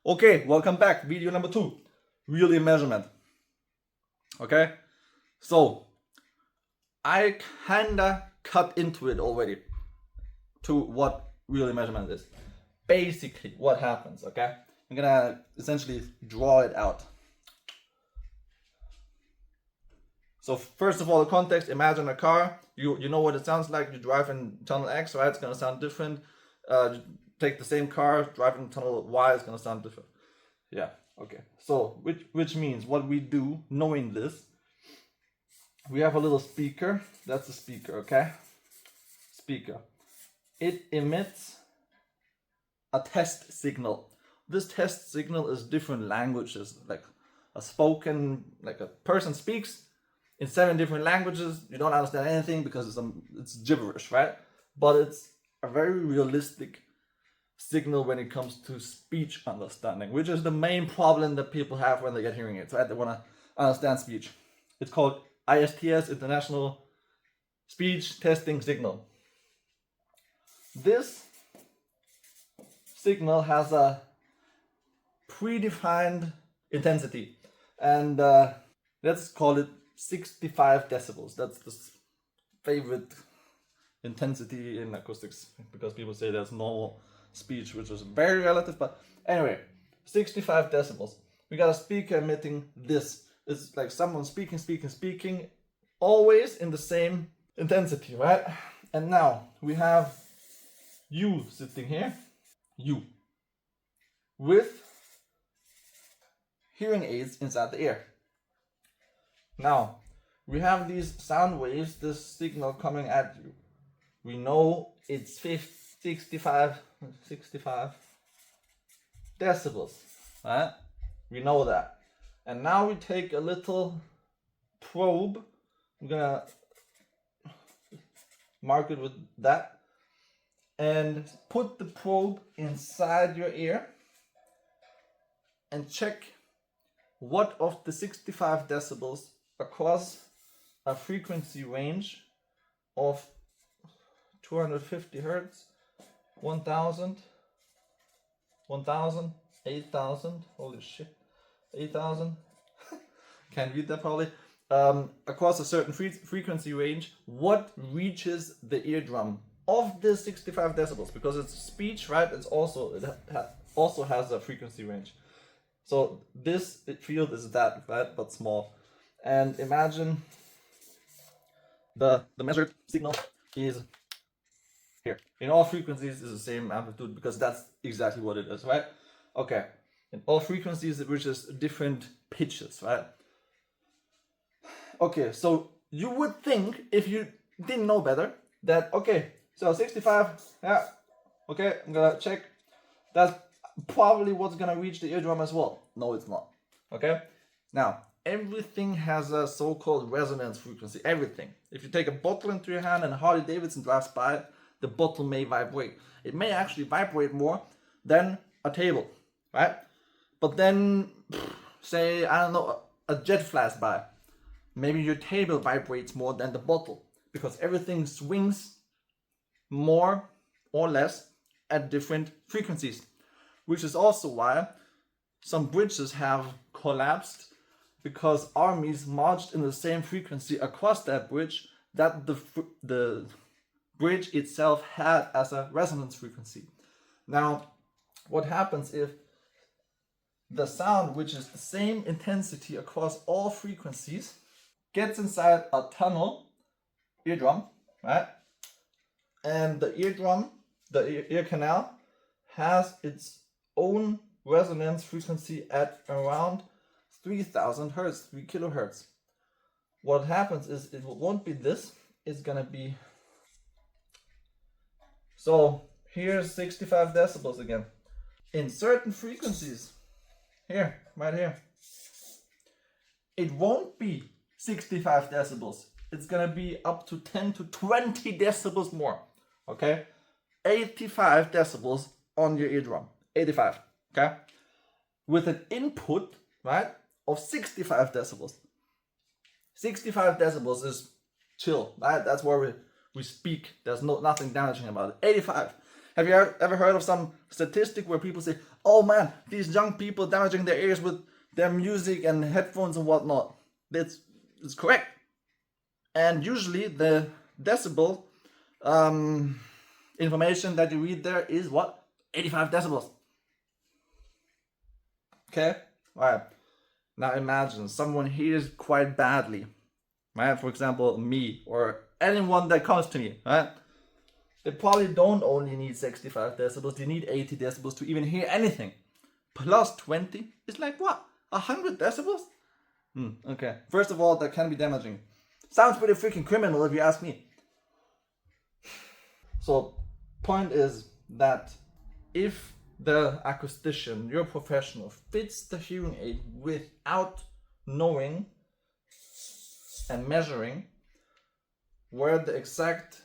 Okay, welcome back. Video number 2, real ear measurement. Okay, so I kinda cut into it already to what real ear measurement is. Basically, what happens, okay? I'm gonna essentially draw it out. So first of all, the context, imagine a car. You know what it sounds like. You drive in tunnel X, right? It's gonna sound different. Take the same car, drive in tunnel Y, it's gonna sound different. Yeah, okay. So which means what we do, knowing this, we have a little speaker. That's the speaker, okay? Speaker. It emits a test signal. This test signal is different languages, like a spoken, like a person speaks in 7 different languages. You don't understand anything because it's gibberish, right? But it's a very realistic signal when it comes to speech understanding, which is the main problem that people have when they get hearing aids, right? They want to understand speech. It's called ISTS, International Speech Testing Signal. This signal has a predefined intensity, and let's call it 65 decibels. That's the favorite intensity in acoustics, because people say there's normal speech, which is very relative, but anyway, 65 decibels. We got a speaker emitting this. It's like someone speaking, always in the same intensity, right? And now we have you sitting here, you, with hearing aids inside the ear. Now, we have these sound waves, this signal coming at you. We know it's 65 decibels, right? We know that. And now we take a little probe. I'm gonna mark it with that and put the probe inside your ear and check what of the 65 decibels across a frequency range of 250 hertz, 1000, 8000, holy shit, 8000, can't read that probably, across a certain frequency range, what reaches the eardrum of the 65 decibels, because it's speech, right? It also has a frequency range. So this field is that, right, but small. And imagine the measured signal is here. In all frequencies is the same amplitude, because that's exactly what it is, right? Okay. In all frequencies it reaches different pitches, right? Okay, so you would think, if you didn't know better, that okay, so 65, yeah, okay, I'm gonna check. That's probably what's gonna reach the eardrum as well. No, it's not. Okay? Now, everything has a so-called resonance frequency. Everything. If you take a bottle into your hand and Harley Davidson drives by, the bottle may vibrate. It may actually vibrate more than a table, right? But then, say, I don't know, a jet flies by. Maybe your table vibrates more than the bottle, because everything swings more or less at different frequencies, which is also why some bridges have collapsed, because armies marched in the same frequency across that bridge that the bridge itself had as a resonance frequency. Now, what happens if the sound, which is the same intensity across all frequencies, gets inside a tunnel, eardrum, right? And the eardrum, the ear canal, has its own resonance frequency at around 3000 hertz, 3 kilohertz. What happens is it won't be this, it's gonna be, so here's 65 decibels again. In certain frequencies, here, right here, it won't be 65 decibels. It's gonna be up to 10 to 20 decibels more, okay? 85 decibels on your eardrum, 85, okay? With an input, right, of 65 decibels. 65 decibels is chill, right? That's where we speak. There's nothing damaging about it. 85. Have you ever heard of some statistic where people say, oh man, these young people damaging their ears with their music and headphones and whatnot? It's correct. And usually the decibel information that you read there is what? 85 decibels. Okay? Alright. Now imagine someone hears quite badly. Right? For example, me or anyone that comes to me, right? They probably don't only need 65 decibels, they need 80 decibels to even hear anything. Plus 20 is like what? 100 decibels? Okay. First of all, that can be damaging. Sounds pretty freaking criminal if you ask me. So, point is that if the acoustician, your professional, fits the hearing aid without knowing and measuring where the exact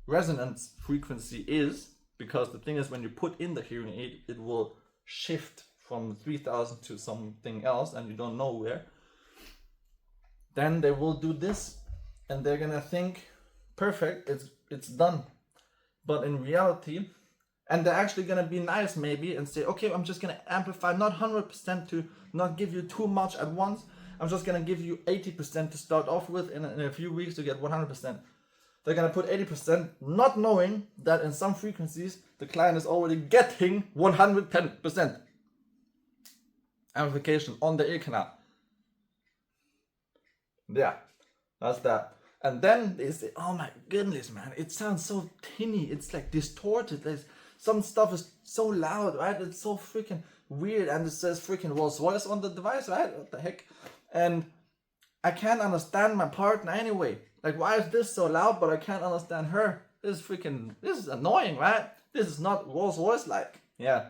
resonance frequency is, because the thing is, when you put in the hearing aid, it will shift from 3000 to something else and you don't know where, then they will do this and they're gonna think, perfect, it's done. But in reality, and they're actually gonna be nice maybe and say, okay, I'm just gonna amplify not 100% to not give you too much at once. I'm just gonna give you 80% to start off with, in a few weeks to get 100%. They're gonna put 80%, not knowing that in some frequencies the client is already getting 110% amplification on the ear canal. Yeah, that's that. And then they say, oh my goodness, man, it sounds so tinny, it's like distorted. Some stuff is so loud, right? It's so freaking weird, and it says freaking Rolls Royce on the device, right? What the heck? And I can't understand my partner anyway. Like, why is this so loud, but I can't understand her? This is annoying, right? This is not Rolls Royce like. Yeah.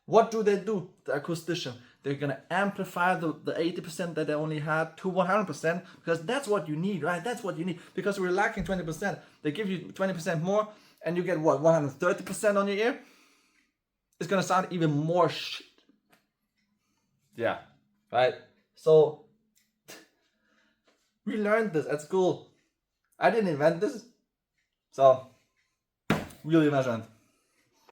What do? The acoustician. They're gonna amplify the 80% that they only had to 100%, because that's what you need, right? That's what you need, because we're lacking 20%. They give you 20% more, and you get what, 130% on your ear? It's gonna sound even more shit. Yeah, right? So, we learned this at school. I didn't invent this. So, really measurement.